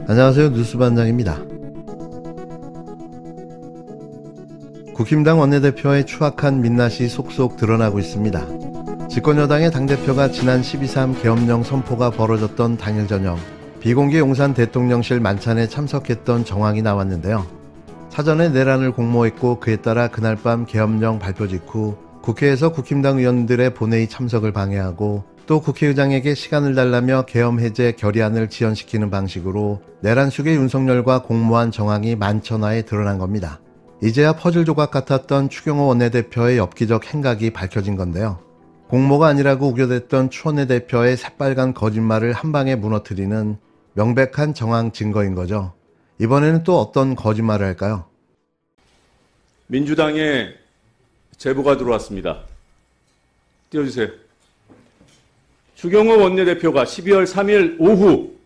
안녕하세요. 뉴스반장입니다. 국힘당 원내대표의 추악한 민낯이 속속 드러나고 있습니다. 집권여당의 당대표가 지난 12.3 계엄령 선포가 벌어졌던 당일 저녁 비공개 용산 대통령실 만찬에 참석했던 정황이 나왔는데요. 사전에 내란을 공모했고 그에 따라 그날 밤 계엄령 발표 직후 국회에서 국힘당 의원들의 본회의 참석을 방해하고 또 국회의장에게 시간을 달라며 계엄 해제 결의안을 지연시키는 방식으로 내란 숙의 윤석열과 공모한 정황이 만천하에 드러난 겁니다. 이제야 퍼즐 조각 같았던 추경호 원내대표의 엽기적 행각이 밝혀진 건데요. 공모가 아니라고 우겨댔던 추 원내대표의 새빨간 거짓말을 한방에 무너뜨리는 명백한 정황 증거인 거죠. 이번에는 또 어떤 거짓말을 할까요? 민주당에 제보가 들어왔습니다. 띄워주세요. 추경호 원내대표가 12월 3일 오후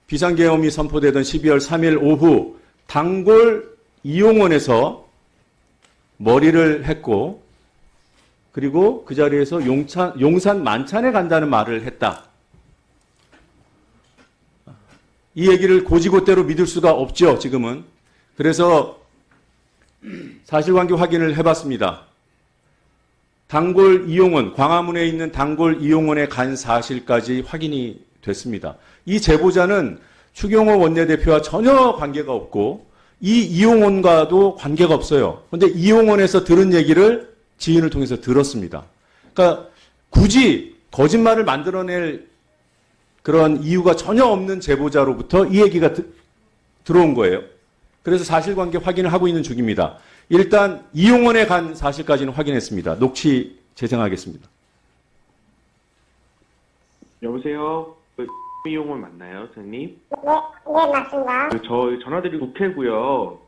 비상계엄이 선포되던 12월 3일 오후 단골 이용원에서 머리를 했고 그리고 그 자리에서 용산 만찬에 간다는 말을 했다. 이 얘기를 고지고대로 믿을 수가 없죠, 지금은. 그래서 사실관계 확인을 해봤습니다. 단골 이용원, 광화문에 있는 단골 이용원에 간 사실까지 확인이 됐습니다. 이 제보자는 추경호 원내대표와 전혀 관계가 없고 이 이용원과도 관계가 없어요. 그런데 이용원에서 들은 얘기를 지인을 통해서 들었습니다. 그러니까 굳이 거짓말을 만들어낼 그런 이유가 전혀 없는 제보자로부터 이 얘기가 들어온 거예요. 그래서 사실관계 확인을 하고 있는 중입니다. 일단 이용원에 간 사실까지는 확인했습니다. 녹취 재생하겠습니다. 여보세요? 이용원 맞나요, 선생님? 네, 맞습니다. 저 전화드린 국회고요.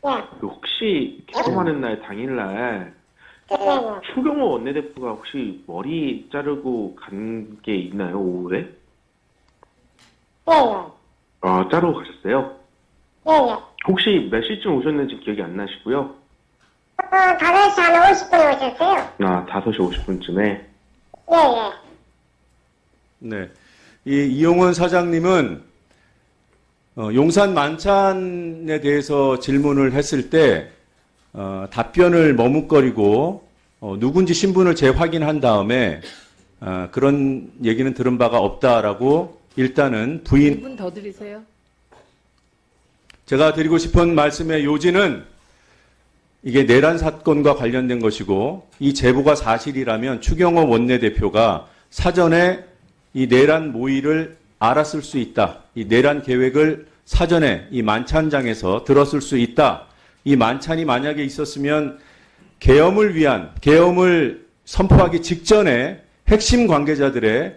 네. 혹시 개엄하는 날 당일날 네. 추경호 원내대표가 혹시 머리 자르고 간 게 있나요, 오후에? 네. 자르고 가셨어요? 네. 혹시 몇 시쯤 오셨는지 기억이 안 나시고요? 5시 한 50분에 오셨어요. 5시 50분쯤에? 네. 네. 이 이용원 사장님은 용산 만찬에 대해서 질문을 했을 때 답변을 머뭇거리고 누군지 신분을 재확인한 다음에 그런 얘기는 들은 바가 없다라고 일단은 부인. 1분 더 드리세요. 제가 드리고 싶은 말씀의 요지는 이게 내란 사건과 관련된 것이고 이 제보가 사실이라면 추경호 원내대표가 사전에 이 내란 모의를 알았을 수 있다. 이 내란 계획을 사전에 이 만찬장에서 들었을 수 있다. 이 만찬이 만약에 있었으면 계엄을 선포하기 직전에 핵심 관계자들의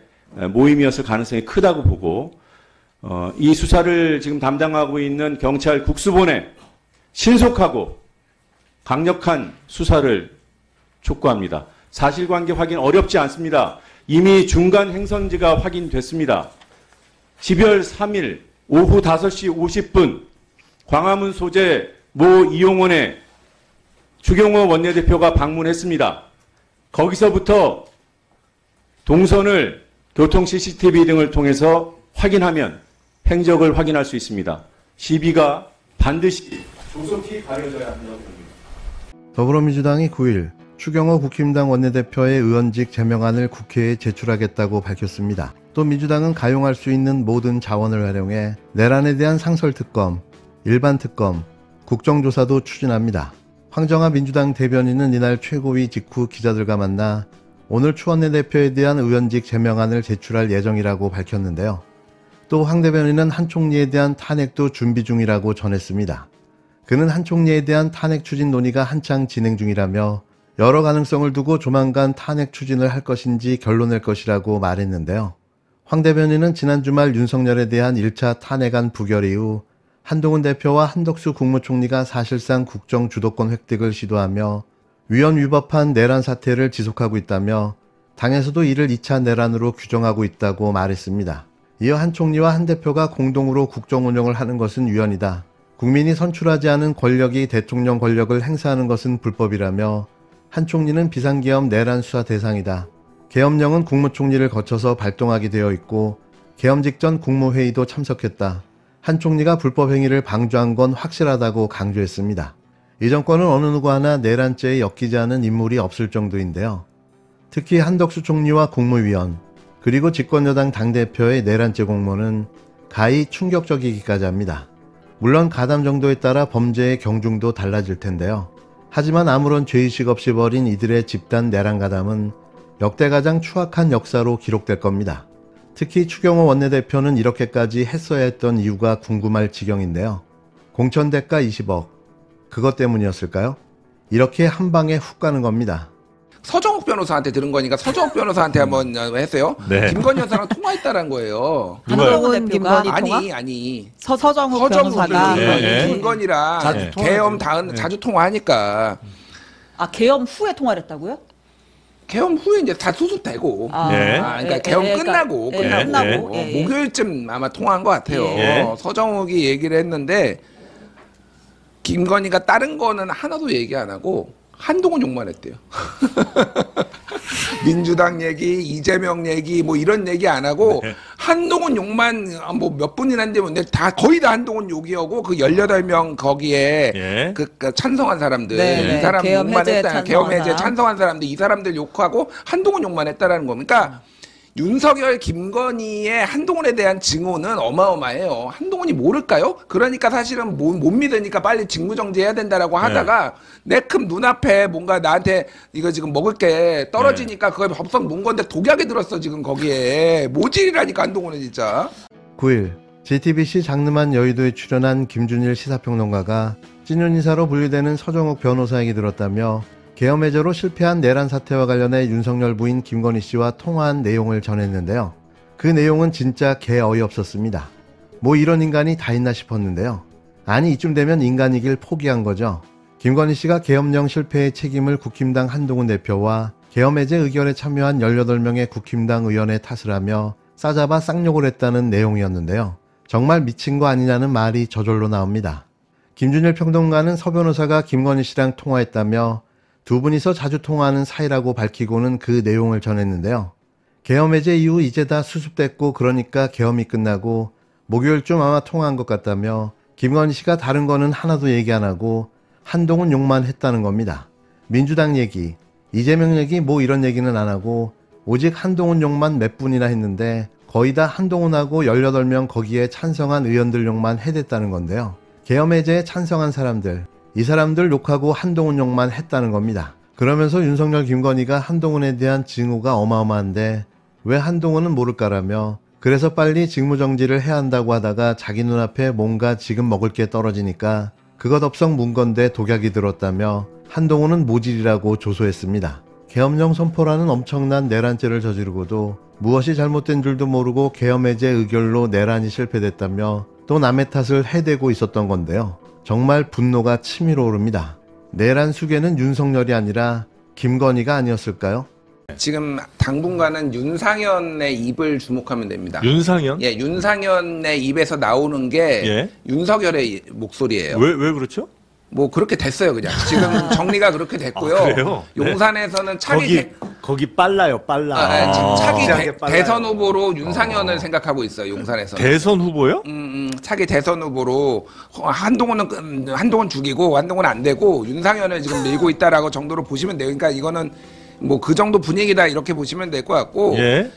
모임이었을 가능성이 크다고 보고 이 수사를 지금 담당하고 있는 경찰 국수본에 신속하고 강력한 수사를 촉구합니다. 사실관계 확인 어렵지 않습니다. 이미 중간 행선지가 확인됐습니다. 12월 3일 오후 5시 50분 광화문 소재 모 이용원에 추경호 원내대표가 방문했습니다. 거기서부터 동선을 교통 CCTV 등을 통해서 확인하면 행적을 확인할 수 있습니다. 시비가 반드시 조속히 가려져야 한다고 봅니다. 더불어민주당이 9일 추경호 국힘당 원내대표의 의원직 제명안을 국회에 제출하겠다고 밝혔습니다. 또 민주당은 가용할 수 있는 모든 자원을 활용해 내란에 대한 상설특검, 일반특검, 국정조사도 추진합니다. 황정아 민주당 대변인은 이날 최고위 직후 기자들과 만나 오늘 추 원내대표에 대한 의원직 제명안을 제출할 예정이라고 밝혔는데요. 또 황 대변인은 한 총리에 대한 탄핵도 준비 중이라고 전했습니다. 그는 한 총리에 대한 탄핵 추진 논의가 한창 진행 중이라며 여러 가능성을 두고 조만간 탄핵 추진을 할 것인지 결론낼 것이라고 말했는데요. 황 대변인은 지난 주말 윤석열에 대한 1차 탄핵안 부결 이후 한동훈 대표와 한덕수 국무총리가 사실상 국정 주도권 획득을 시도하며 위헌 위법한 내란 사태를 지속하고 있다며 당에서도 이를 2차 내란으로 규정하고 있다고 말했습니다. 이어 한 총리와 한 대표가 공동으로 국정 운영을 하는 것은 위헌이다. 국민이 선출하지 않은 권력이 대통령 권력을 행사하는 것은 불법이라며 한 총리는 비상계엄 내란 수사 대상이다. 계엄령은 국무총리를 거쳐서 발동하게 되어 있고 계엄 직전 국무회의도 참석했다. 한 총리가 불법 행위를 방조한 건 확실하다고 강조했습니다. 이 정권은 어느 누구 하나 내란죄에 엮이지 않은 인물이 없을 정도인데요. 특히 한덕수 총리와 국무위원 그리고 집권여당 당대표의 내란죄 공모는 가히 충격적이기까지 합니다. 물론 가담 정도에 따라 범죄의 경중도 달라질 텐데요. 하지만 아무런 죄의식 없이 벌인 이들의 집단 내란 가담은 역대 가장 추악한 역사로 기록될 겁니다. 특히 추경호 원내대표는 이렇게까지 했어야 했던 이유가 궁금할 지경인데요. 공천 대가 20억. 그것 때문이었을까요? 이렇게 한 방에 훅 가는 겁니다. 서정욱 변호사한테 들은 거니까 서정욱 변호사한테 한번 했어요. 네. 김건희 여사랑 통화했다라는 거예요. 한동훈 김건희 통화? 아니. 서정욱 변호사가 네. 김건희랑 자주 계엄 다음 자주 통화하니까 계엄 후에 통화를 했다고요? 계엄 후에 이제 다 수습되고. 네. 그러니까 계엄 끝나고 끝나고. 목요일쯤 아마 통화한 것 같아요. 예. 서정욱이 얘기를 했는데 김건희가 다른 거는 하나도 얘기 안 하고 한동훈 욕만 했대요. 민주당 얘기, 이재명 얘기 뭐 이런 얘기 안 하고 한동훈 욕만 뭐 몇 분이나 했는데 다 거의 다 한동훈 욕이었고 그 18명 거기에 그 찬성한 사람들 이 사람 욕만 했다. 계엄 해제 찬성한 사람들 이 사람들 욕하고 한동훈 욕만 했다라는 겁니다. 그러니까 윤석열, 김건희의 한동훈에 대한 증오는 어마어마해요. 한동훈이 모를까요? 그러니까 사실은 못 믿으니까 빨리 직무정지해야 된다라고 하다가 내 큰 눈앞에 뭔가 나한테 이거 지금 먹을 게 떨어지니까 그걸 법석 문 건데 독약이 들었어 지금 거기에. 모질이라니까 한동훈은 진짜. 9일 JTBC 장르만 여의도에 출연한 김준일 시사평론가가 찐윤이사로 분류되는 서정욱 변호사에게 들었다며 계엄 해제로 실패한 내란 사태와 관련해 윤석열 부인 김건희 씨와 통화한 내용을 전했는데요. 그 내용은 진짜 개 어이없었습니다. 뭐 이런 인간이 다 있나 싶었는데요. 아니 이쯤 되면 인간이길 포기한 거죠. 김건희 씨가 계엄령 실패의 책임을 국힘당 한동훈 대표와 계엄 해제 의결에 참여한 18명의 국힘당 의원의 탓을 하며 싸잡아 쌍욕을 했다는 내용이었는데요. 정말 미친 거 아니냐는 말이 저절로 나옵니다. 김준일 평론가는 서 변호사가 김건희 씨랑 통화했다며 두 분이서 자주 통화하는 사이라고 밝히고는 그 내용을 전했는데요. 계엄 해제 이후 이제 다 수습됐고 그러니까 계엄이 끝나고 목요일쯤 아마 통화한 것 같다며 김건희 씨가 다른 거는 하나도 얘기 안 하고 한동훈 욕만 했다는 겁니다. 민주당 얘기, 이재명 얘기 뭐 이런 얘기는 안 하고 오직 한동훈 욕만 몇 분이나 했는데 거의 다 한동훈하고 18명 거기에 찬성한 의원들 욕만 해댔다는 건데요. 계엄 해제에 찬성한 사람들, 이 사람들 욕하고 한동훈 욕만 했다는 겁니다. 그러면서 윤석열 김건희가 한동훈에 대한 증오가 어마어마한데 왜 한동훈은 모를까라며 그래서 빨리 직무정지를 해야 한다고 하다가 자기 눈앞에 뭔가 지금 먹을 게 떨어지니까 그것 없성 문 건데 독약이 들었다며 한동훈은 모질이라고 조소했습니다. 계엄령 선포라는 엄청난 내란죄를 저지르고도 무엇이 잘못된 줄도 모르고 계엄 해제 의결로 내란이 실패됐다며 또 남의 탓을 해대고 있었던 건데요. 정말 분노가 치밀어 오릅니다. 내란 수괴는 윤석열이 아니라 김건희가 아니었을까요? 지금 당분간은 윤상현의 입을 주목하면 됩니다. 윤상현? 예, 윤상현의 입에서 나오는 게 윤석열의 목소리예요. 왜 그렇죠? 뭐 그렇게 됐어요 그냥. 지금 정리가 그렇게 됐고요. 그래요? 용산에서는 거기 빨라요, 빨라. 차기 빨라요. 대선 후보로 윤상현을 생각하고 있어요. 용산에서. 대선 후보요? 차기 대선 후보로 한동훈 죽이고 한동훈 안 되고 윤상현을 지금 밀고 있다라고 정도로 보시면 돼요. 그러니까 이거는 뭐 그 정도 분위기다 이렇게 보시면 될 것 같고. 예.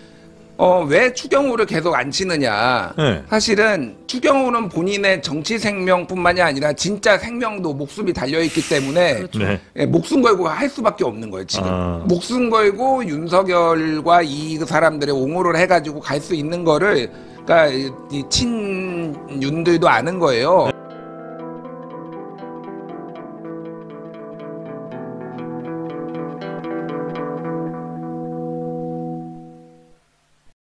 왜 추경호를 계속 안 치느냐. 네. 사실은 추경호는 본인의 정치 생명뿐만이 아니라 진짜 생명도 목숨이 달려있기 때문에 그렇죠. 네. 예, 목숨 걸고 할 수밖에 없는 거예요 지금. 목숨 걸고 윤석열과 이 사람들의 옹호를 해가지고 갈 수 있는 거를 그러니까 이 친윤들도 아는 거예요.